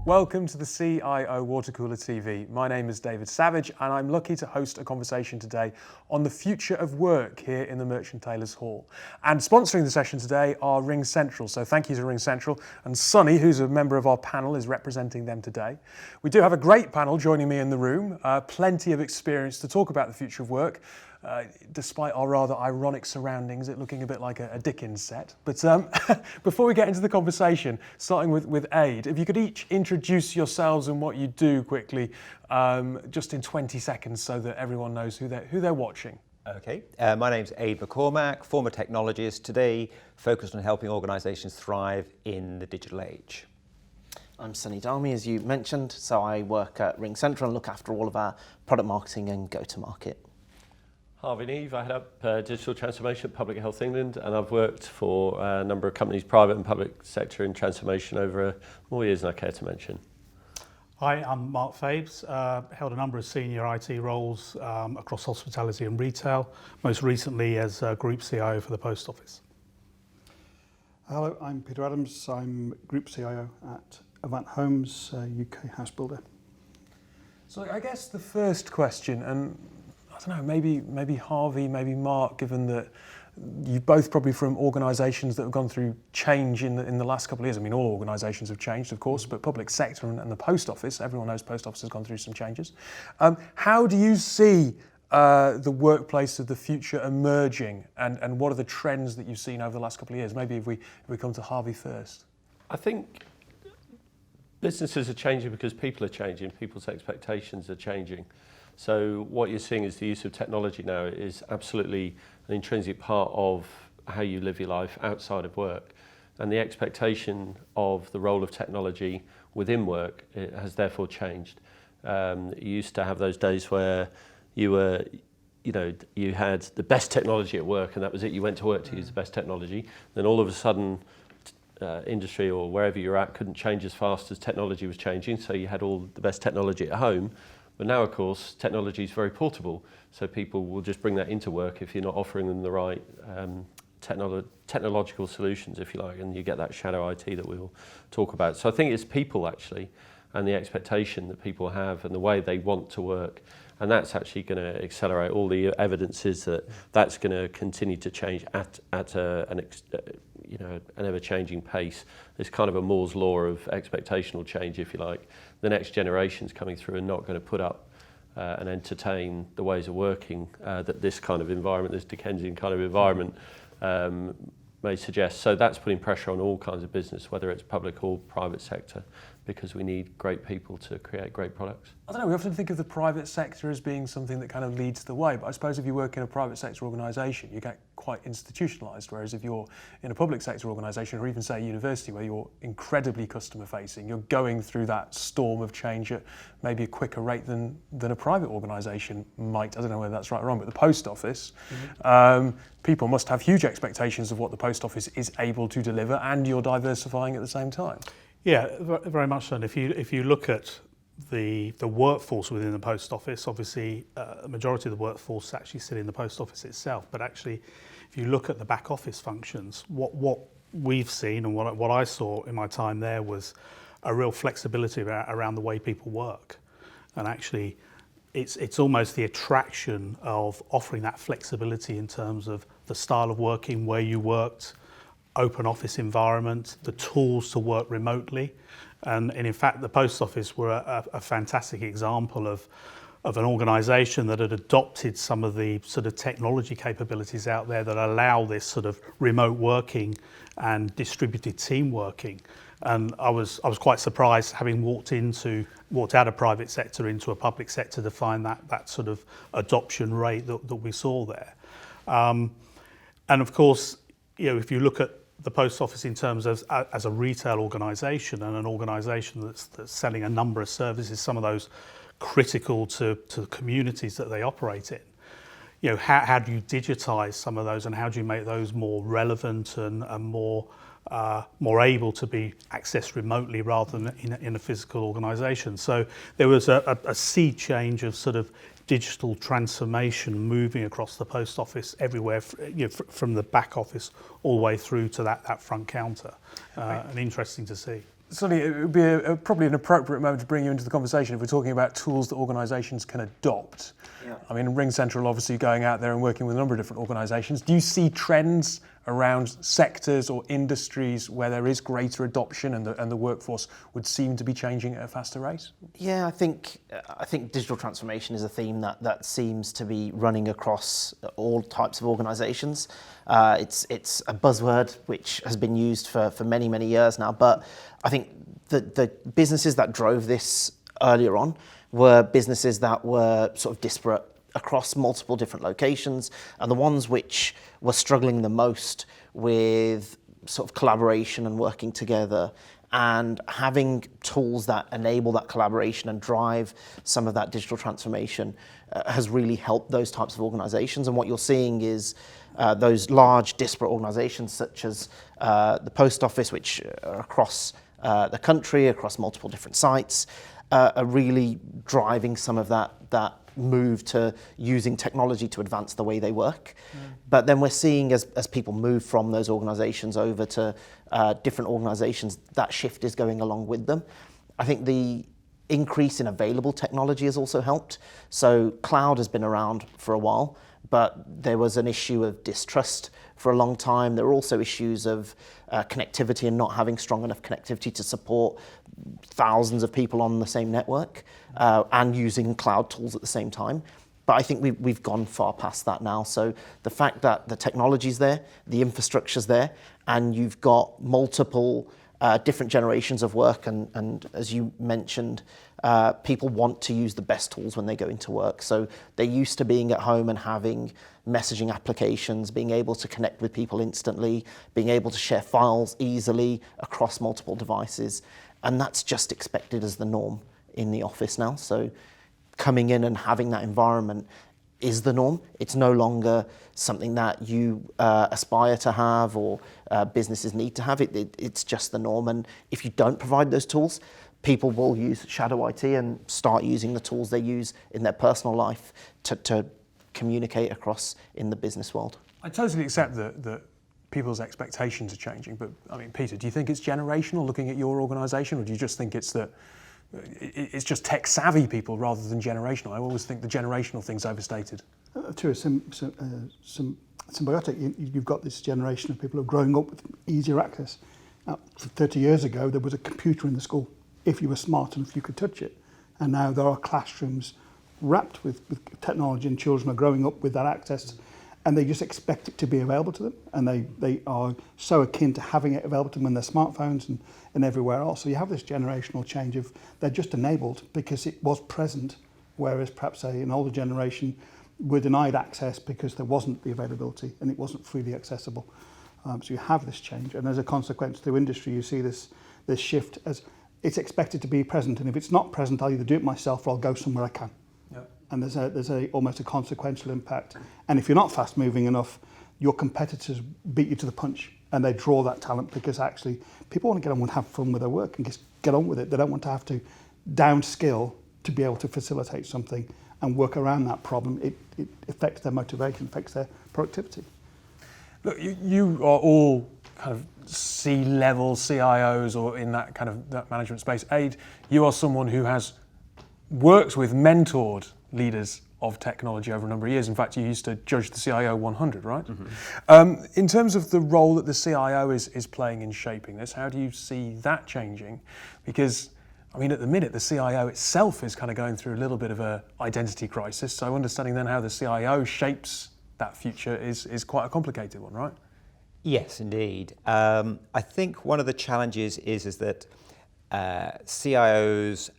Welcome to the CIO Watercooler TV. My name is David Savage and I'm lucky to host a conversation today on the future of work here in the Merchant Taylors Hall. And sponsoring the session today are RingCentral, so thank you to RingCentral. And Sonny, who's a member of our panel, is representing them today. We do have a great panel joining me in the room, plenty of experience to talk about the future of work. Despite our rather ironic surroundings, it looking a bit like a Dickens set. But before we get into the conversation, starting with Aid, if you could each introduce yourselves and what you do quickly, just in 20 seconds so that everyone knows who they're watching. Okay, my name's Aid McCormack, former technologist, today focused on helping organisations thrive in the digital age. I'm Sunny Dhami, as you mentioned, so I work at RingCentral and look after all of our product marketing and go-to-market. Harvey Neve, I head up digital transformation at Public Health England, and I've worked for a number of companies, private and public sector, in transformation over more years than I care to mention. Hi, I'm Mark Fabes, held a number of senior IT roles across hospitality and retail, most recently as Group CIO for the Post Office. Hello, I'm Peter Adams, I'm Group CIO at Avant Homes, UK house builder. So I guess the first question, and I don't know, maybe Harvey, maybe Mark, given that you're both probably from organisations that have gone through change in the last couple of years. I mean, all organisations have changed, of course, but public sector and the post office, everyone knows post office has gone through some changes. How do you see the workplace of the future emerging, and what are the trends that you've seen over the last couple of years? Maybe if we come to Harvey first. I think businesses are changing because people are changing, people's expectations are changing. So what you're seeing is the use of technology now is absolutely an intrinsic part of how you live your life outside of work. And the expectation of the role of technology within work, it has therefore changed. You used to have those days where you had the best technology at work and that was it. You went to work to use the best technology. Then all of a sudden, industry or wherever you're at couldn't change as fast as technology was changing. So you had all the best technology at home. But now, of course, technology is very portable, so people will just bring that into work if you're not offering them the right technological solutions, if you like, and you get that shadow IT that we'll talk about. So I think it's people, actually, and the expectation that people have and the way they want to work, and that's actually going to accelerate. All the evidence is that that's going to continue to change at an ever-changing pace. It's kind of a Moore's law of expectational change, if you like. The next generations coming through are not going to put up and entertain the ways of working that this kind of environment, this Dickensian kind of environment may suggest. So that's putting pressure on all kinds of business, whether it's public or private sector, because we need great people to create great products. I don't know, we often think of the private sector as being something that kind of leads the way, but I suppose if you work in a private sector organisation, you get quite institutionalised, whereas if you're in a public sector organisation, or even say a university where you're incredibly customer facing, you're going through that storm of change at maybe a quicker rate than a private organisation might. I don't know whether that's right or wrong, but the post office, people must have huge expectations of what the post office is able to deliver, and you're diversifying at the same time. Yeah, very much so. And if you look at the workforce within the post office, obviously the majority of the workforce actually sit in the post office itself. But actually, if you look at the back office functions, what we've seen and what I saw in my time there was a real flexibility around the way people work. And actually, it's almost the attraction of offering that flexibility in terms of the style of working, where you worked, open office environment, the tools to work remotely. And in fact, the post office were a fantastic example of an organisation that had adopted some of the sort of technology capabilities out there that allow this sort of remote working and distributed team working. And I was quite surprised, having walked out of private sector into a public sector, to find that sort of adoption rate that we saw there. And of course, if you look at the post office in terms of as a retail organisation and an organisation that's selling a number of services, some of those critical to the communities that they operate in. How do you digitise some of those, and how do you make those more relevant and more able to be accessed remotely rather than in a physical organisation? So there was a sea change of sort of digital transformation moving across the post office everywhere, from the back office all the way through to that front counter, and interesting to see. Sonny, it would be probably an appropriate moment to bring you into the conversation if we're talking about tools that organisations can adopt. Yeah. I mean, RingCentral obviously going out there and working with a number of different organisations. Do you see trends around sectors or industries where there is greater adoption and the workforce would seem to be changing at a faster rate? Yeah, I think digital transformation is a theme that seems to be running across all types of organisations. It's a buzzword which has been used for many years now, but I think the businesses that drove this earlier on were businesses that were sort of disparate across multiple different locations, and the ones which were struggling the most with sort of collaboration and working together and having tools that enable that collaboration and drive some of that digital transformation has really helped those types of organizations. And what you're seeing is those large disparate organizations such as the post office, which are across the country, across multiple different sites, are really driving some of that move to using technology to advance the way they work. But then we're seeing as people move from those organizations over to different organizations, that shift is going along with them. I think the increase in available technology has also helped. So cloud has been around for a while, but there was an issue of distrust for a long time. There were also issues of connectivity and not having strong enough connectivity to support thousands of people on the same network and using cloud tools at the same time. But I think we've gone far past that now. So the fact that the technology's there, the infrastructure's there, and you've got multiple different generations of work, and as you mentioned, people want to use the best tools when they go into work. So they're used to being at home and having messaging applications, being able to connect with people instantly, being able to share files easily across multiple devices. And that's just expected as the norm in the office now. So coming in and having that environment is the norm. It's no longer something that you aspire to have or businesses need to have. It's just the norm. And if you don't provide those tools, people will use shadow IT and start using the tools they use in their personal life to communicate across in the business world. I totally accept that people's expectations are changing, but I mean, Peter, do you think it's generational looking at your organisation, or do you just think it's it's just tech savvy people rather than generational? I always think the generational thing's overstated. True, symbiotic. You've got this generation of people who are growing up with easier access. Now, 30 years ago, there was a computer in the school. If you were smart enough, you could touch it. And now there are classrooms wrapped with technology, and children are growing up with that access, and they just expect it to be available to them. And they are so akin to having it available to them in their smartphones and everywhere else. So you have this generational change of they're just enabled because it was present, whereas perhaps an older generation were denied access because there wasn't the availability and it wasn't freely accessible. So you have this change, and as a consequence to industry, you see this shift as it's expected to be present, and if it's not present, I'll either do it myself or I'll go somewhere I can. Yep. And there's almost a consequential impact. And if you're not fast moving enough, your competitors beat you to the punch, and they draw that talent because actually people want to get on and have fun with their work and just get on with it. They don't want to have to downskill to be able to facilitate something and work around that problem. It affects their motivation, affects their productivity. Look, you are all kind of C-level CIOs or in that kind of that management space. Aid, you are someone who has worked with, mentored leaders of technology over a number of years. In fact, you used to judge the CIO 100, right? Mm-hmm. In terms of the role that the CIO is playing in shaping this, how do you see that changing? Because, I mean, at the minute, the CIO itself is kind of going through a little bit of a identity crisis. So understanding then how the CIO shapes that future is quite a complicated one, right? Yes, indeed. I think one of the challenges is that CIOs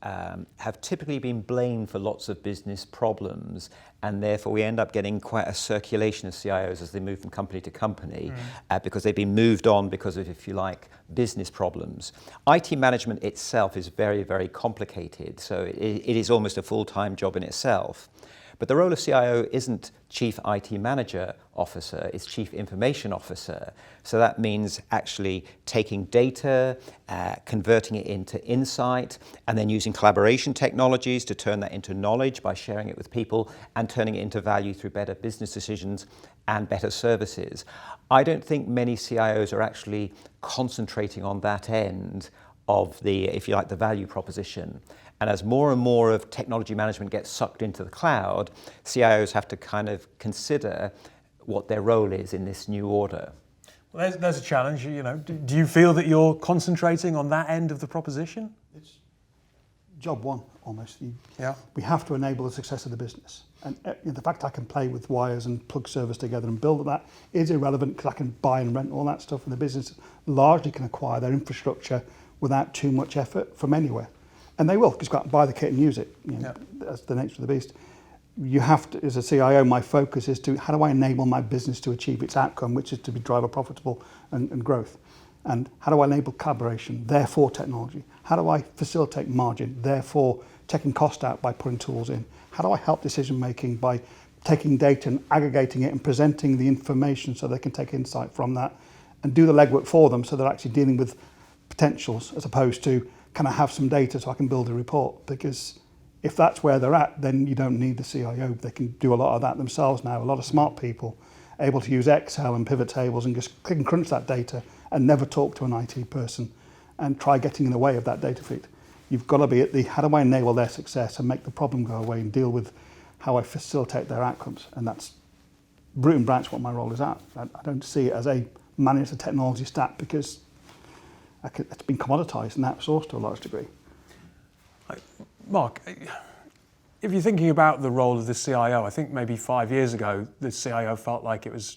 have typically been blamed for lots of business problems, and therefore we end up getting quite a circulation of CIOs as they move from company to company because they've been moved on because of, if you like, business problems. IT management itself is very, very complicated, so it is almost a full-time job in itself. But the role of CIO isn't Chief IT Manager Officer, it's Chief Information Officer. So that means actually taking data, converting it into insight, and then using collaboration technologies to turn that into knowledge by sharing it with people and turning it into value through better business decisions and better services. I don't think many CIOs are actually concentrating on that end of the, if you like, the value proposition. And as more and more of technology management gets sucked into the cloud, CIOs have to kind of consider what their role is in this new order. Well, there's a challenge. You know, do you feel that you're concentrating on that end of the proposition? It's job one, almost. Yeah. We have to enable the success of the business. And the fact I can play with wires and plug servers together and build that is irrelevant, because I can buy and rent all that stuff, and the business largely can acquire their infrastructure without too much effort from anywhere. And they will, because you've got to buy the kit and use it. You know, that's the nature of the beast. You have to, as a CIO, my focus is to, how do I enable my business to achieve its outcome, which is to be drive a profitable and growth? And how do I enable collaboration, therefore technology? How do I facilitate margin, therefore taking cost out by putting tools in? How do I help decision making by taking data and aggregating it and presenting the information so they can take insight from that and do the legwork for them, so they're actually dealing with potentials, as opposed to, can I have some data so I can build a report? Because if that's where they're at, then you don't need the CIO. They can do a lot of that themselves now. A lot of smart people able to use Excel and pivot tables and just click and crunch that data and never talk to an IT person and try getting in the way of that data feed. You've got to be at the, how do I enable their success and make the problem go away and deal with how I facilitate their outcomes? And that's root and branch what my role is at. I don't see it as a manage the technology stack, because it's been commoditized and outsourced to a large degree. Mark, if you're thinking about the role of the CIO, I think maybe 5 years ago, the CIO felt like it was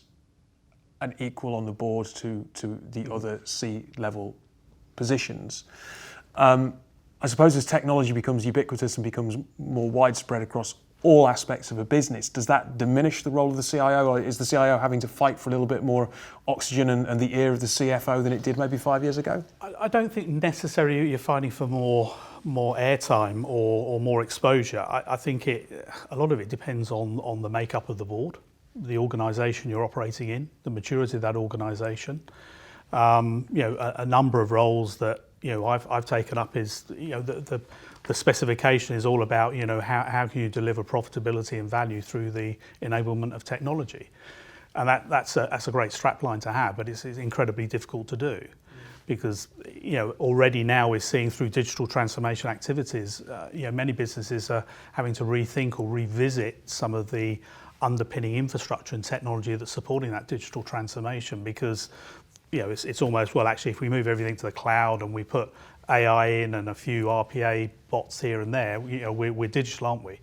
an equal on the board to the other C-level positions. I suppose as technology becomes ubiquitous and becomes more widespread across all aspects of a business, does that diminish the role of the CIO, or is the CIO having to fight for a little bit more oxygen and the ear of the CFO than it did maybe 5 years ago? I don't think necessarily you're fighting for more airtime or more exposure. I think a lot of it depends on the makeup of the board, the organisation you're operating in, the maturity of that organisation. A number of roles that I've taken up is the specification is all about how can you deliver profitability and value through the enablement of technology, and that's a great strapline to have, but it's incredibly difficult to do. Because already now we're seeing through digital transformation activities, many businesses are having to rethink or revisit some of the underpinning infrastructure and technology that's supporting that digital transformation, because it's almost, well, actually, if we move everything to the cloud and we put AI in and a few RPA bots here and there, we're digital, aren't we?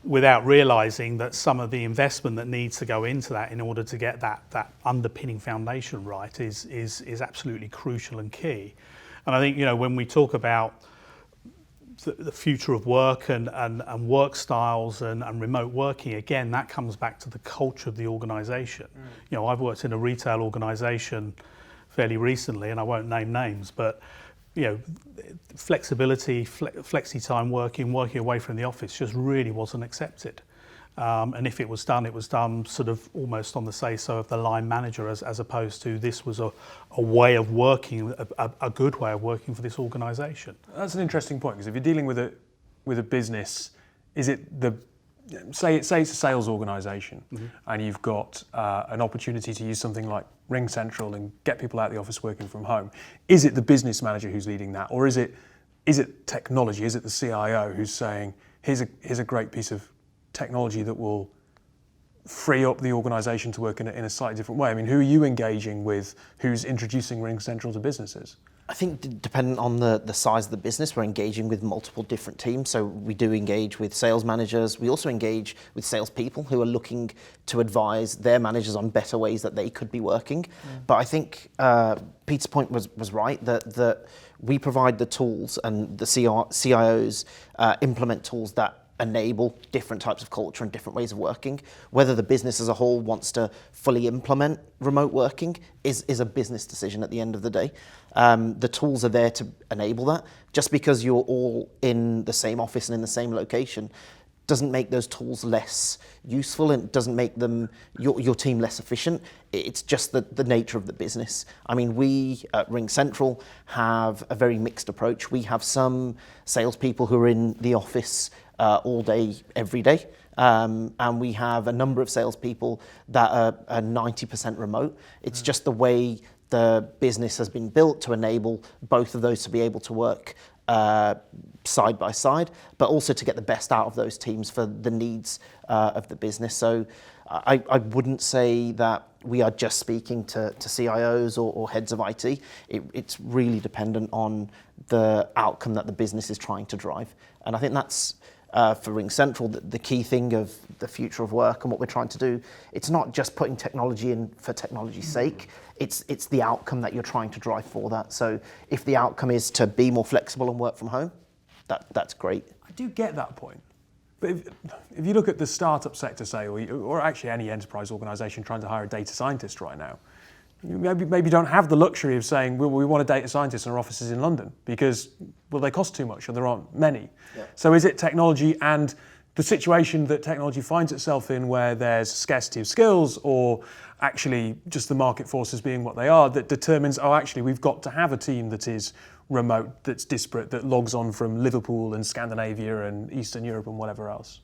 Without realising that some of the investment that needs to go into that in order to get that underpinning foundation right is absolutely crucial and key. And I think when we talk about the future of work and work styles and remote working, again, that comes back to the culture of the organisation. I've worked in a retail organisation fairly recently, and I won't name names, but flexibility, flexi-time working away from the office just really wasn't accepted. And if it was done sort of almost on the say-so of the line manager, as opposed to this was a way of working, a good way of working for this organisation. That's an interesting point, because if you're dealing with a business, is it say it's a sales organisation, and you've got an opportunity to use something like RingCentral and get people out of the office working from home, is it the business manager who's leading that, or is it technology? Is it the CIO who's saying, here's a great piece of technology that will free up the organisation to work in a slightly different way? I mean, who are you engaging with? Who's introducing RingCentral to businesses? I think dependent on the size of the business, we're engaging with multiple different teams. So we do engage with sales managers. We also engage with salespeople who are looking to advise their managers on better ways that they could be working. But I think Peter's point was right, that we provide the tools and the CIOs implement tools that enable different types of culture and different ways of working. Whether the business as a whole wants to fully implement remote working is a business decision at the end of the day. The tools are there to enable that. Just because you're all in the same office and in the same location doesn't make those tools less useful, and doesn't make them your team less efficient. It's just the nature of the business. I mean, we at RingCentral have a very mixed approach. We have some salespeople who are in the office all day, every day. And we have a number of salespeople that are 90% remote. It's just the way the business has been built to enable both of those to be able to work side by side, but also to get the best out of those teams for the needs of the business. So I wouldn't say that we are just speaking to CIOs or heads of IT. It's really dependent on the outcome that the business is trying to drive. And I think that's, for RingCentral, the key thing of the future of work and what we're trying to do. It's not just putting technology in for technology's sake. It's the outcome that you're trying to drive for that. So if the outcome is to be more flexible and work from home, that's great. I do get that point. But if you look at the startup sector, say, or actually any enterprise organisation trying to hire a data scientist right now, you maybe don't have the luxury of saying, well, we want a data scientist in our offices in London because, well, they cost too much or there aren't many. Yeah. So is it technology and the situation that technology finds itself in where there's scarcity of skills, or actually just the market forces being what they are, that determines, oh, actually, we've got to have a team that is remote, that's disparate, that logs on from Liverpool and Scandinavia and Eastern Europe and whatever else,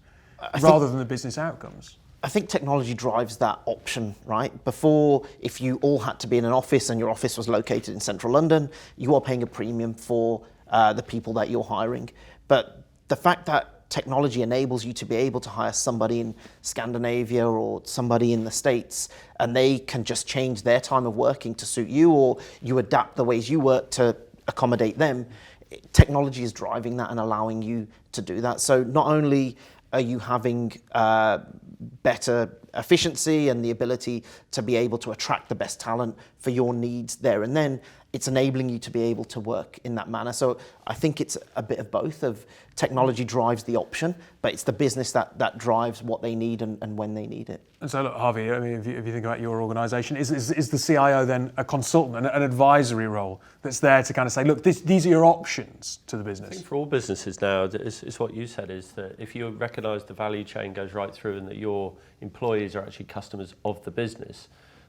rather than the business outcomes? I think technology drives that option, right? Before, if you all had to be in an office and your office was located in central London, you are paying a premium for the people that you're hiring. But the fact that technology enables you to be able to hire somebody in Scandinavia or somebody in the States, and they can just change their time of working to suit you, or you adapt the ways you work to accommodate them. Technology is driving that and allowing you to do that. So not only are you having better efficiency and the ability to be able to attract the best talent for your needs there and then, it's enabling you to be able to work in that manner. So I think it's a bit of both. Of technology drives the option, but it's the business that drives what they need and when they need it. And so look, Harvey, I mean, if you think about your organisation, is the CIO then a consultant, an advisory role that's there to kind of say, look, these are your options to the business? I think for all businesses now, it's what you said, is that if you recognise the value chain goes right through and that your employees are actually customers of the business,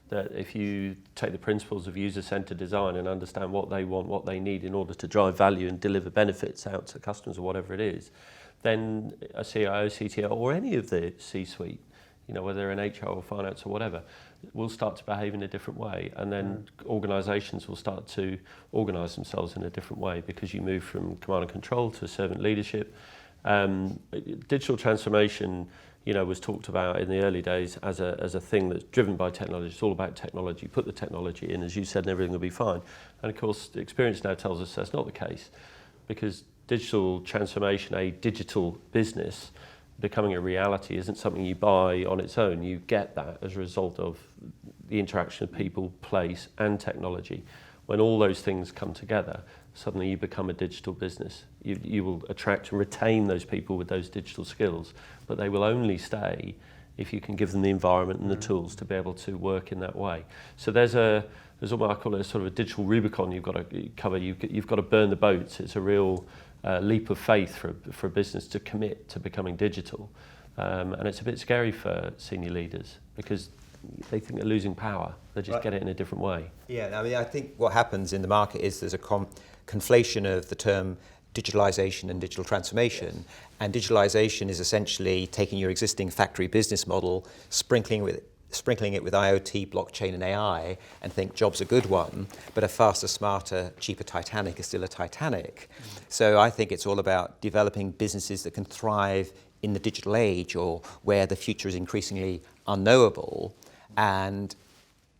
that if you take the principles of user-centred design and understand what they want, what they need in order to drive value and deliver benefits out to customers or whatever it is, then a CIO, CTO or any of the C-suite, whether in HR or finance or whatever, will start to behave in a different way, and then organisations will start to organise themselves in a different way because you move from command and control to servant leadership. Digital transformation was talked about in the early days as a thing that's driven by technology. It's all about technology. Put the technology in, as you said, and everything will be fine. And of course, the experience now tells us that's not the case, because digital transformation, a digital business becoming a reality, isn't something you buy on its own. You get that as a result of the interaction of people, place, and technology. When all those things come together, suddenly you become a digital business. You will attract and retain those people with those digital skills, but they will only stay if you can give them the environment and the tools to be able to work in that way. So there's what I call a sort of a digital Rubicon you've got to cover. You've got to burn the boats. It's a real leap of faith for a business to commit to becoming digital, and it's a bit scary for senior leaders because they think they're losing power. They just get it in a different way. Yeah, I mean, I think what happens in the market is there's a conflation of the term digitalization and digital transformation. Yes. And digitalization is essentially taking your existing factory business model, sprinkling it with IoT, blockchain and AI, and think job's a good one, but a faster, smarter, cheaper Titanic is still a Titanic. So I think it's all about developing businesses that can thrive in the digital age, or where the future is increasingly unknowable, and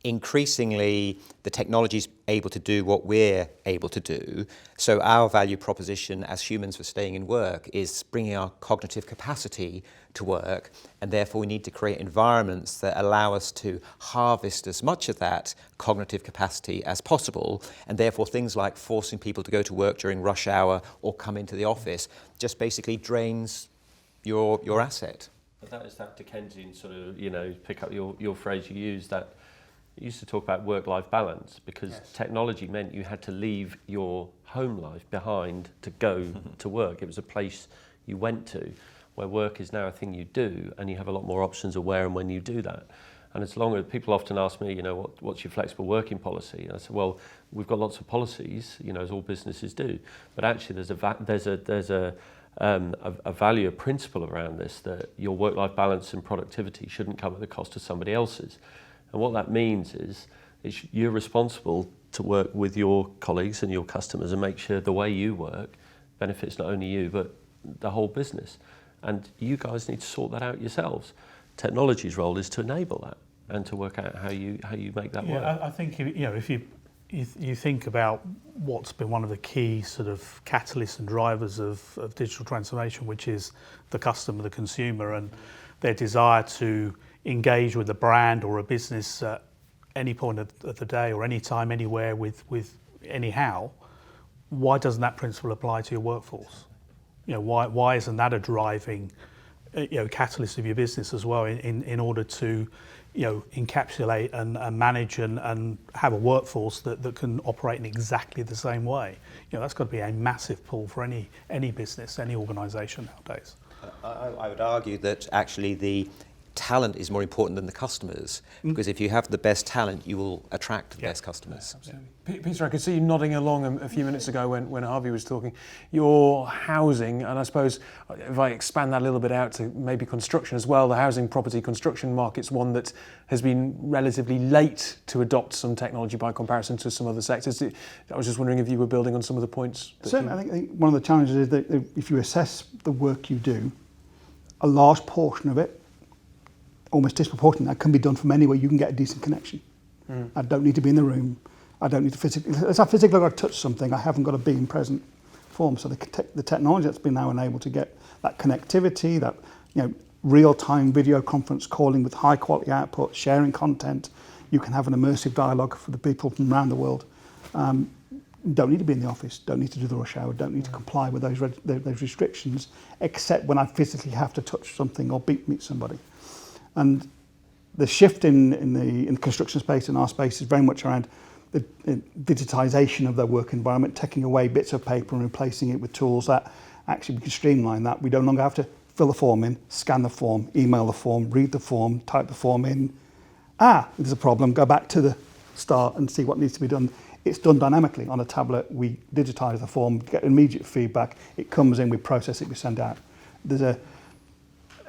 increasingly the technology is able to do what we're able to do. So our value proposition as humans for staying in work is bringing our cognitive capacity to work, and therefore we need to create environments that allow us to harvest as much of that cognitive capacity as possible, and therefore things like forcing people to go to work during rush hour or come into the office just basically drains your asset. But that is that Dickensian sort of, pick up your phrase you used, that you used to talk about work-life balance, because technology meant you had to leave your home life behind to go to work. It was a place you went to, where work is now a thing you do, and you have a lot more options of where and when you do that. And as long as people often ask me, what's your flexible working policy? And I said, well, we've got lots of policies, as all businesses do, but actually there's a value, a principle around this, that your work-life balance and productivity shouldn't come at the cost of somebody else's. And what that means is You're responsible to work with your colleagues and your customers and make sure the way you work benefits not only you but the whole business. And you guys need to sort that out yourselves. Technology's role is to enable that and to work out how you make that work. I think if you think about what's been one of the key sort of catalysts and drivers of digital transformation, which is the customer, the consumer, and their desire to engage with a brand or a business at any point of the day or any time, anywhere, with anyhow, why doesn't that principle apply to your workforce? Why isn't that a driving catalyst of your business as well in order to encapsulate and manage and have a workforce that can operate in exactly the same way? That's got to be a massive pull for any business, any organisation nowadays. I would argue that actually the talent is more important than the customers, because if you have the best talent, you will attract the best customers. Peter, I could see you nodding along a few minutes ago when Harvey was talking. Your housing, and I suppose if I expand that a little bit out to maybe construction as well, the housing property construction market's one that has been relatively late to adopt some technology by comparison to some other sectors. I was just wondering if you were building on some of the points. Certainly, I think one of the challenges is that if you assess the work you do, a large portion of it, almost disproportionate, that can be done from anywhere you can get a decent connection. I don't need to be in the room. I don't need to physically, as I physically got to touch something, I haven't got to be in present form. So the technology that's been now enabled to get that connectivity, that real-time video conference calling with high quality output, sharing content, you can have an immersive dialogue for the people from around the world. Don't need to be in the office, don't need to do the rush hour, don't need to comply with those restrictions, except when I physically have to touch something or meet somebody. And the shift in the construction space, in our space, is very much around the digitisation of their work environment, taking away bits of paper and replacing it with tools that actually we can streamline that. We no longer have to fill the form in, scan the form, email the form, read the form, type the form in. There's a problem, go back to the start and see what needs to be done. It's done dynamically on a tablet. We digitise the form, get immediate feedback. It comes in, we process it, we send it out. There's an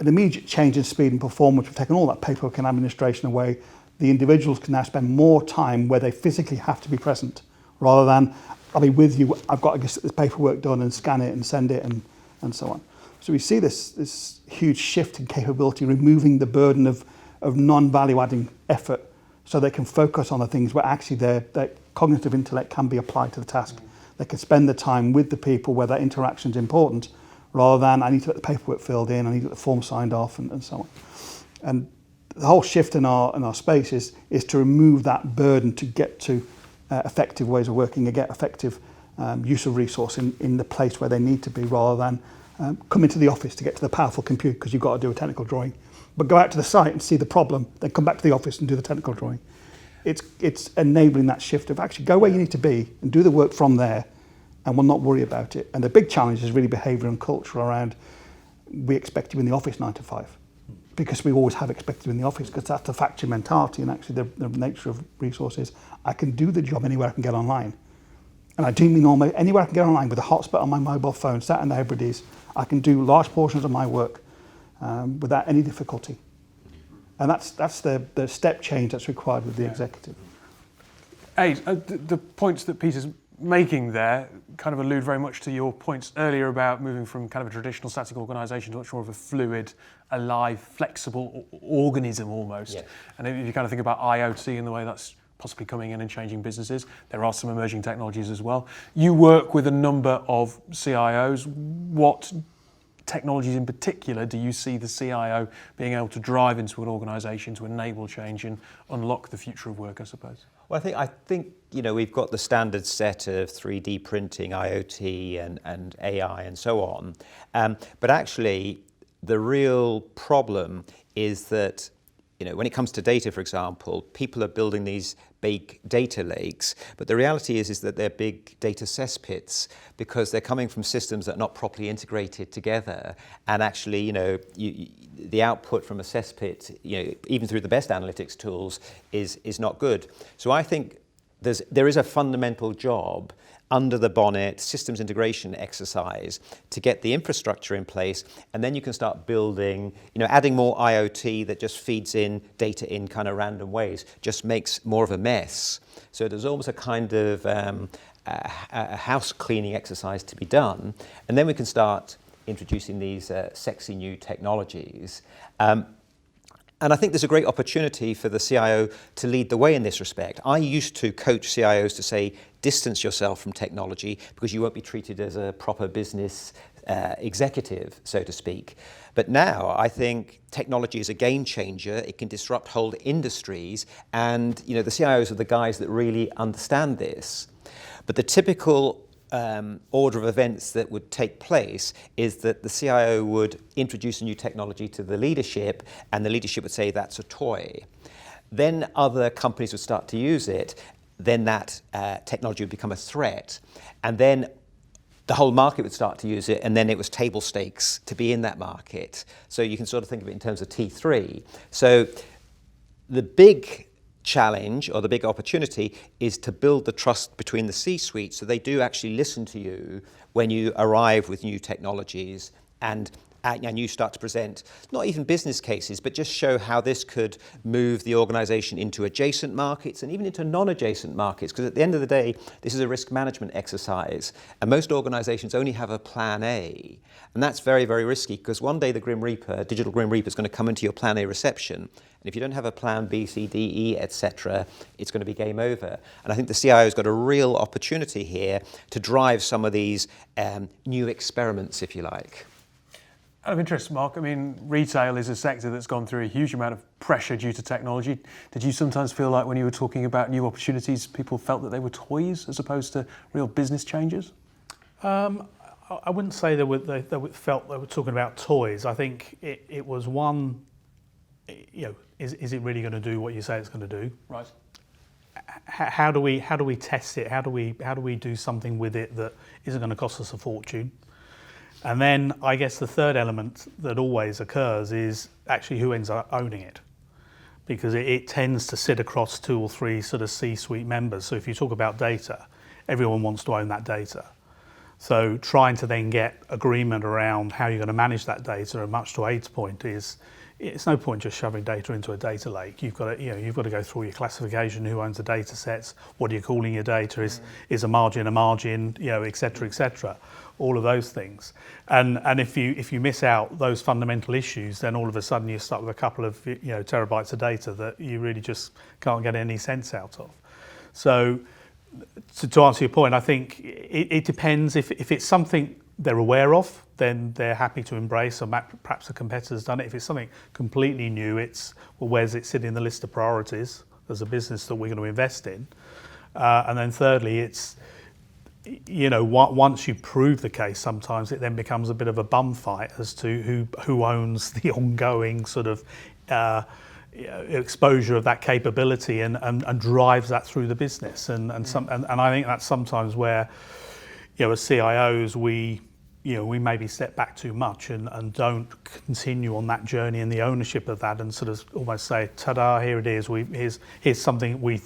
immediate change in speed and performance. We've taken all that paperwork and administration away. The individuals can now spend more time where they physically have to be present, rather than, I'll be with you, I've got to get this paperwork done and scan it and send it and so on. So we see this huge shift in capability, removing the burden of non-value adding effort, so they can focus on the things where actually their cognitive intellect can be applied to the task. They can spend the time with the people where that interaction is important, rather than I need to get the paperwork filled in, I need to get the form signed off and so on. And the whole shift in our space is to remove that burden to get to effective ways of working and get effective use of resource in the place where they need to be, rather than come into the office to get to the powerful compute because you've got to do a technical drawing. But go out to the site and see the problem, then come back to the office and do the technical drawing. It's enabling that shift of actually go where you need to be and do the work from there, and we'll not worry about it. And the big challenge is really behaviour and culture around, we expect you in the office 9 to 5. Because we always have expected you in the office, because that's the factory mentality, and actually the nature of resources. I can do the job anywhere I can get online. And I do mean almost anywhere I can get online with a hotspot on my mobile phone, sat in the Hebrides, I can do large portions of my work without any difficulty. And that's the step change that's required with the executive. The points that Peter's making there kind of allude very much to your points earlier about moving from kind of a traditional static organisation to much more of a fluid, alive, flexible organism almost. Yeah. And if you kind of think about IoT and the way that's possibly coming in and changing businesses, there are some emerging technologies as well. You work with a number of CIOs. What technologies in particular do you see the CIO being able to drive into an organisation to enable change and unlock the future of work, I suppose? Well, I think we've got the standard set of 3D printing, IoT and AI and so on. But actually, the real problem is that when it comes to data, for example, people are building these big data lakes, but the reality is that they're big data cesspits because they're coming from systems that are not properly integrated together. And actually, the output from a cesspit, even through the best analytics tools, is not good. So I think there is a fundamental job under the bonnet, systems integration exercise to get the infrastructure in place, and then you can start building, adding more IoT that just feeds in data in kind of random ways, just makes more of a mess. So there's almost a kind of a house cleaning exercise to be done, and then we can start introducing these sexy new technologies. And I think there's a great opportunity for the CIO to lead the way in this respect. I used to coach CIOs to say, distance yourself from technology because you won't be treated as a proper business executive, so to speak. But now I think technology is a game changer. It can disrupt whole industries. And the CIOs are the guys that really understand this. But the typical order of events that would take place is that the CIO would introduce a new technology to the leadership, and the leadership would say that's a toy. Then other companies would start to use it. Then that technology would become a threat, and then the whole market would start to use it, and then it was table stakes to be in that market. So you can sort of think of it in terms of T3. So the big challenge or the big opportunity is to build the trust between the C-suite so they do actually listen to you when you arrive with new technologies and you start to present not even business cases but just show how this could move the organization into adjacent markets and even into non-adjacent markets, because at the end of the day this is a risk management exercise and most organizations only have a plan A, and that's very, very risky because one day the Grim Reaper, digital Grim Reaper, is going to come into your plan A reception, and if you don't have a plan B, C, D, E, etc., it's going to be game over. And I think the CIO's got a real opportunity here to drive some of these new experiments, if you like. Out of interest, Mark, I mean, retail is a sector that's gone through a huge amount of pressure due to technology. Did you sometimes feel like when you were talking about new opportunities, people felt that they were toys as opposed to real business changes? I wouldn't say they felt they were talking about toys. I think it was one, is it really going to do what you say it's going to do? Right. How do we test it? How do we do something with it that isn't going to cost us a fortune? And then I guess the third element that always occurs is actually who ends up owning it, because it tends to sit across 2 or 3 sort of C-suite members. So if you talk about data, everyone wants to own that data. So trying to then get agreement around how you're going to manage that data, and much to Aid's point, is it's no point just shoving data into a data lake. You've got to go through your classification, who owns the data sets, what are you calling your data, is a margin, et cetera, all of those things. And if you miss out those fundamental issues, then all of a sudden you're stuck with a couple of terabytes of data that you really just can't get any sense out of. So to answer your point, I think it depends. If it's something they're aware of, then they're happy to embrace, or perhaps a competitor's done it. If it's something completely new, it's, well, where's it sit in the list of priorities as a business that we're going to invest in? And then thirdly, it's, once you prove the case, sometimes it then becomes a bit of a bum fight as to who owns the ongoing sort of exposure of that capability and drives that through the business. And I think that's sometimes where, as CIOs, we maybe step back too much and don't continue on that journey and the ownership of that, and sort of almost say, ta-da, here it is. Here's something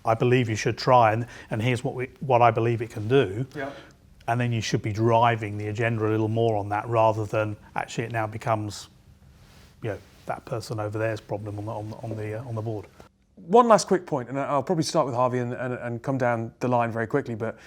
I believe you should try, and here's what I believe it can do. Yeah. And then you should be driving the agenda a little more on that, rather than actually it now becomes, that person over there's problem on the board. One last quick point, and I'll probably start with Harvey and come down the line very quickly, but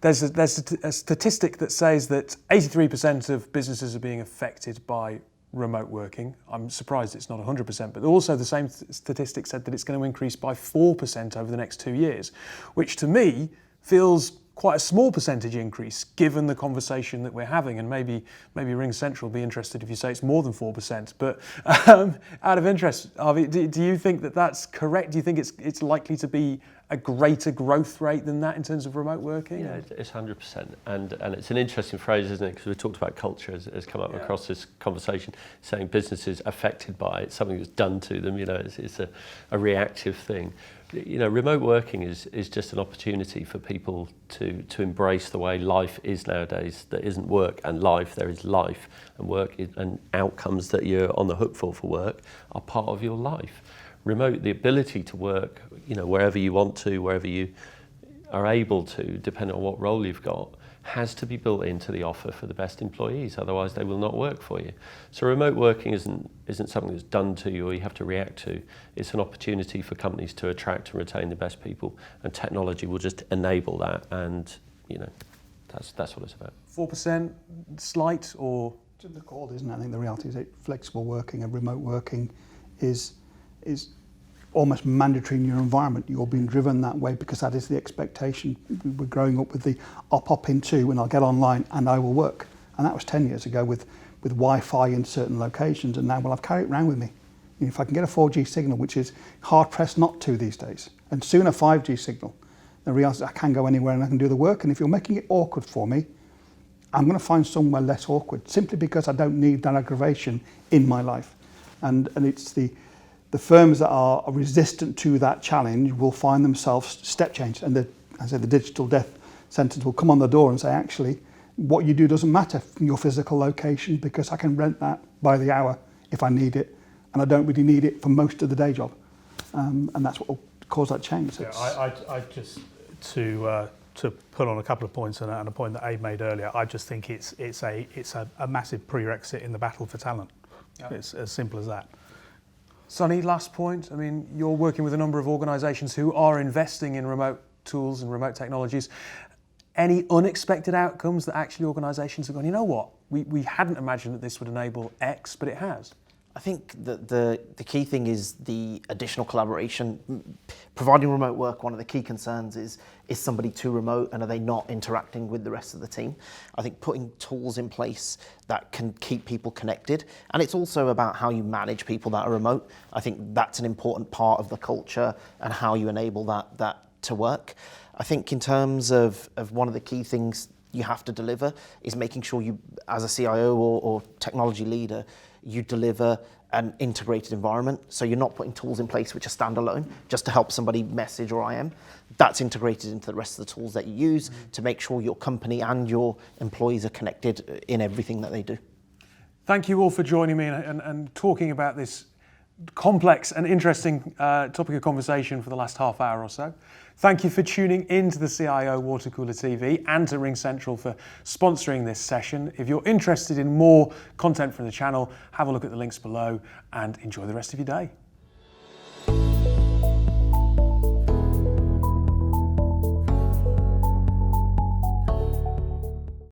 there's a statistic that says that 83% of businesses are being affected by remote working. I'm surprised it's not 100%, but also the same statistic said that it's going to increase by 4% over the next 2 years, which to me feels quite a small percentage increase given the conversation that we're having, and maybe RingCentral will be interested if you say it's more than 4%. But out of interest, Harvey, do you think that that's correct? Do you think it's likely to be a greater growth rate than that in terms of remote working? Yeah, it's 100%, and it's an interesting phrase, isn't it? Because we talked about culture has come up across this conversation, saying businesses affected by it, something that's done to them. It's a reactive thing. Remote working is just an opportunity for people to embrace the way life is nowadays. There isn't work and life, there is life, and work and outcomes that you're on the hook for work are part of your life. The ability to work, wherever you want to, wherever you are able to, depending on what role you've got, has to be built into the offer for the best employees, otherwise they will not work for you. So remote working isn't something that's done to you or you have to react to. It's an opportunity for companies to attract and retain the best people, and technology will just enable that, and that's what it's about. 4% slight, or? It's in the call, isn't it? I think the reality is that flexible working and remote working is almost mandatory in your environment. You're being driven that way because that is the expectation. We're growing up with the I'll pop into and I'll get online and I will work. And that was 10 years ago with Wi-Fi in certain locations, and now, well, I've carried it around with me. If I can get a 4G signal, which is hard pressed not to these days, and soon a 5G signal, the reality is I can go anywhere and I can do the work. And if you're making it awkward for me, I'm going to find somewhere less awkward, simply because I don't need that aggravation in my life. And it's the firms that are resistant to that challenge will find themselves step changed. And the digital death sentence will come on the door and say, actually, what you do doesn't matter from your physical location, because I can rent that by the hour if I need it, and I don't really need it for most of the day job. And that's what will cause that change. Yeah, I just to put on a couple of points and a point that Abe made earlier, I just think it's a massive prerequisite in the battle for talent. Yeah. It's as simple as that. Sonny, last point. I mean, you're working with a number of organisations who are investing in remote tools and remote technologies. Any unexpected outcomes that actually organisations have gone, you know what, we hadn't imagined that this would enable X, but it has? I think that the key thing is the additional collaboration. Providing remote work, one of the key concerns is somebody too remote, and are they not interacting with the rest of the team? I think putting tools in place that can keep people connected, and it's also about how you manage people that are remote. I think that's an important part of the culture and how you enable that to work. I think in terms of one of the key things you have to deliver is making sure you, as a CIO or technology leader, you deliver an integrated environment. So you're not putting tools in place which are standalone just to help somebody message or IM. That's integrated into the rest of the tools that you use to make sure your company and your employees are connected in everything that they do. Thank you all for joining me and talking about this complex and interesting topic of conversation for the last half hour or so. Thank you for tuning in to the CIO Watercooler TV and to RingCentral for sponsoring this session. If you're interested in more content from the channel, have a look at the links below and enjoy the rest of your day.